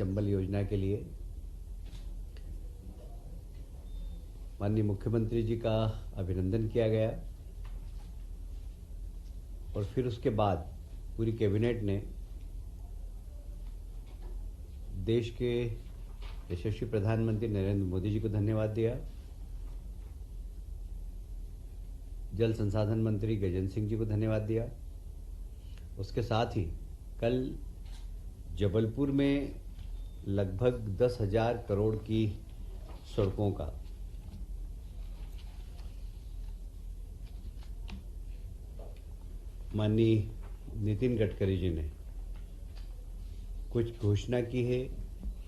चंबल योजना के लिए माननीय मुख्यमंत्री जी का अभिनंदन किया गया और फिर उसके बाद पूरी कैबिनेट ने देश के यशस्वी प्रधानमंत्री नरेंद्र मोदी जी को धन्यवाद दिया, जल संसाधन मंत्री गजेंद्र सिंह जी को धन्यवाद दिया। उसके साथ ही कल जबलपुर में लगभग 10,000 करोड़ की सड़कों का माननीय नितिन गडकरी जी ने कुछ घोषणा की है,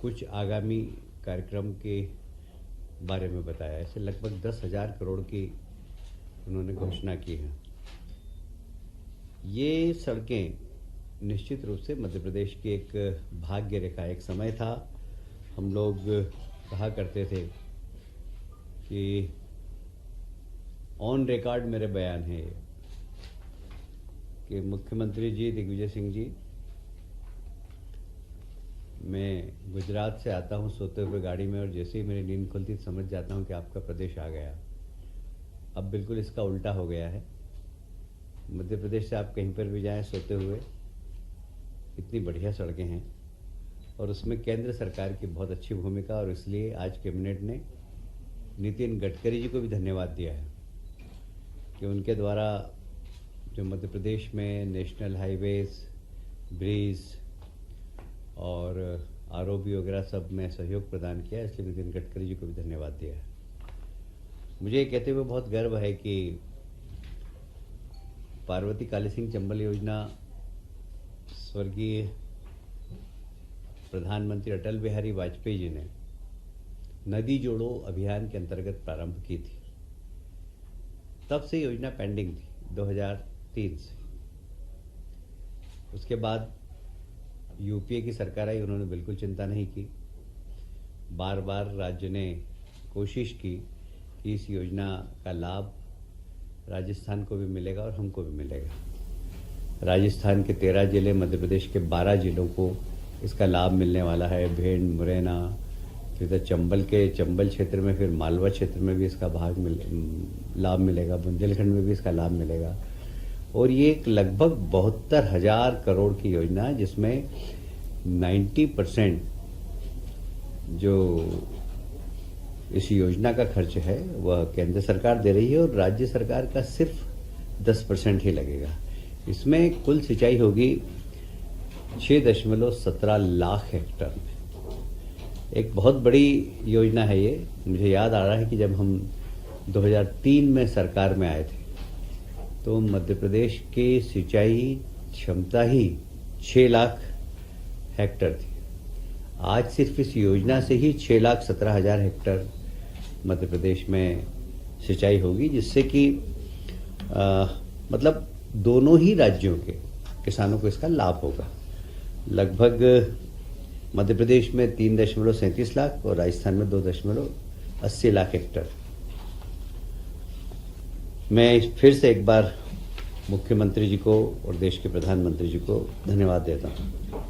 कुछ आगामी कार्यक्रम के बारे में बताया। ऐसे लगभग 10,000 करोड़ की उन्होंने घोषणा की है। ये सड़कें निश्चित रूप से मध्य प्रदेश की एक भाग्य रेखा। एक समय था हम लोग कहा करते थे कि ऑन रिकॉर्ड मेरे बयान है कि मुख्यमंत्री जी दिग्विजय सिंह जी, मैं गुजरात से आता हूँ सोते हुए गाड़ी में और जैसे ही मेरी नींद खुलती समझ जाता हूँ कि आपका प्रदेश आ गया। अब बिल्कुल इसका उल्टा हो गया है। मध्य प्रदेश से आप कहीं पर भी जाएं सोते हुए, इतनी बढ़िया सड़कें हैं और उसमें केंद्र सरकार की बहुत अच्छी भूमिका। और इसलिए आज कैबिनेट ने नितिन गडकरी जी को भी धन्यवाद दिया है कि उनके द्वारा जो मध्य प्रदेश में नेशनल हाईवेज, ब्रिज और आरओबी वगैरह सब में सहयोग प्रदान किया, इसलिए नितिन गडकरी जी को भी धन्यवाद दिया है। मुझे ये कहते हुए बहुत गर्व है कि पार्वती काली सिंह चंबल योजना स्वर्गीय प्रधानमंत्री अटल बिहारी वाजपेयी जी ने नदी जोड़ो अभियान के अंतर्गत प्रारंभ की थी। तब से योजना पेंडिंग थी 2003 से। उसके बाद यूपीए की सरकार आई, उन्होंने बिल्कुल चिंता नहीं की। बार बार राज्य ने कोशिश की कि इस योजना का लाभ राजस्थान को भी मिलेगा और हमको भी मिलेगा। राजस्थान के 13 जिले, मध्य प्रदेश के 12 जिलों को इसका लाभ मिलने वाला है। भेंड, मुरैना, फिर चंबल के चंबल क्षेत्र में, फिर मालवा क्षेत्र में भी इसका लाभ मिलेगा। बुंदेलखंड में भी इसका लाभ मिलेगा। और ये एक लगभग 72,000 करोड़ की योजना है जिसमें 90% जो इस योजना का खर्च है वह केंद्र सरकार दे रही है और राज्य सरकार का सिर्फ 10% ही लगेगा। इसमें कुल सिंचाई होगी 6.17 लाख हेक्टेयर में। एक बहुत बड़ी योजना है ये। मुझे याद आ रहा है कि जब हम 2003 में सरकार में आए थे तो मध्य प्रदेश की सिंचाई क्षमता ही 6 लाख हेक्टेयर थी। आज सिर्फ इस योजना से ही 6,17,000 हेक्टेयर मध्य प्रदेश में सिंचाई होगी, जिससे कि मतलब दोनों ही राज्यों के किसानों को इसका लाभ होगा। लगभग मध्य प्रदेश में 3.37 लाख और राजस्थान में 2.80 लाख हेक्टेयर। मैं फिर से एक बार मुख्यमंत्री जी को और देश के प्रधानमंत्री जी को धन्यवाद देता हूं।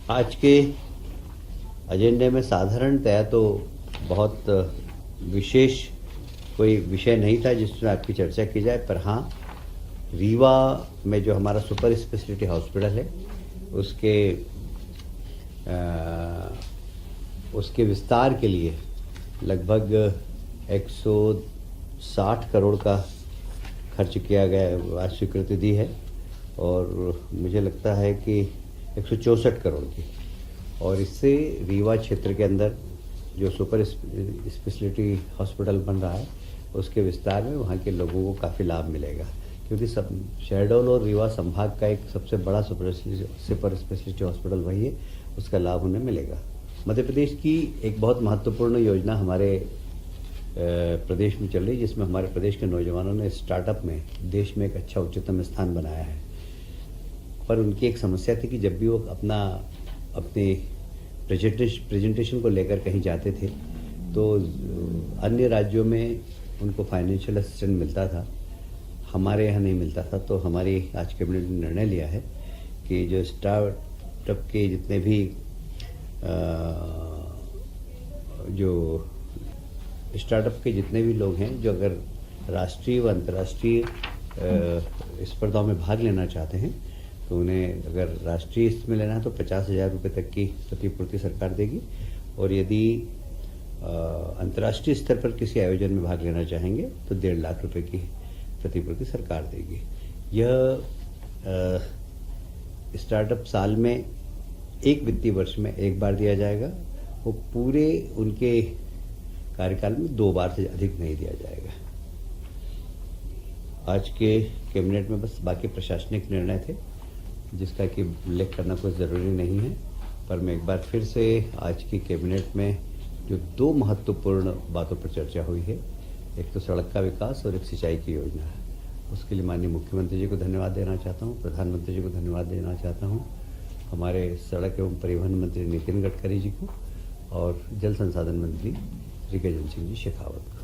आज के एजेंडे में साधारणतया तो बहुत विशेष कोई विषय नहीं था जिसमें आपकी चर्चा की जाए, पर हाँ, रीवा में जो हमारा सुपर स्पेशलिटी हॉस्पिटल है उसके विस्तार के लिए लगभग 160 करोड़ का खर्च किया गया, आज स्वीकृति दी है। और मुझे लगता है कि 164 करोड़ की, और इससे रीवा क्षेत्र के अंदर जो सुपर स्पेशलिटी हॉस्पिटल बन रहा है उसके विस्तार में वहाँ के लोगों को काफ़ी लाभ मिलेगा, क्योंकि सब शहडोल और रीवा संभाग का एक सबसे बड़ा सुपर स्पेशलिटी हॉस्पिटल वही है, उसका लाभ उन्हें मिलेगा। मध्य प्रदेश की एक बहुत महत्वपूर्ण योजना हमारे प्रदेश में चल रही है, जिसमें हमारे प्रदेश के नौजवानों ने स्टार्टअप में देश में एक अच्छा उच्चतम स्थान बनाया है। पर उनकी एक समस्या थी कि जब भी वो अपने प्रेजेंटेशन को लेकर कहीं जाते थे तो अन्य राज्यों में उनको फाइनेंशियल असिस्टेंस मिलता था, हमारे यहाँ नहीं मिलता था, तो हमारी आज कैबिनेट ने निर्णय लिया है कि जो स्टार्टअप के जितने भी जो स्टार्टअप के जितने भी लोग हैं जो अगर राष्ट्रीय व अंतर्राष्ट्रीय स्पर्धाओं में भाग लेना चाहते हैं, तो उन्हें अगर राष्ट्रीय इसमें लेना है तो 50,000 रुपये तक की प्रतिपूर्ति सरकार देगी, और यदि अंतर्राष्ट्रीय स्तर पर किसी आयोजन में भाग लेना चाहेंगे तो 1.5 लाख रुपए की प्रतिपूर्ति सरकार देगी। यह स्टार्टअप साल में एक वित्तीय वर्ष में एक बार दिया जाएगा, वो पूरे उनके कार्यकाल में 2 बार से अधिक नहीं दिया जाएगा। आज के कैबिनेट में बस बाकी प्रशासनिक निर्णय थे जिसका कि उल्लेख करना कोई ज़रूरी नहीं है, पर मैं एक बार फिर से आज की कैबिनेट में जो 2 महत्वपूर्ण बातों पर चर्चा हुई है, एक तो सड़क का विकास और एक सिंचाई की योजना है, उसके लिए माननीय मुख्यमंत्री जी को धन्यवाद देना चाहता हूँ, प्रधानमंत्री जी को धन्यवाद देना चाहता हूँ, हमारे सड़क एवं परिवहन मंत्री नितिन गडकरी जी को और जल संसाधन मंत्री ऋकेजन सिंह जी शेखावत को।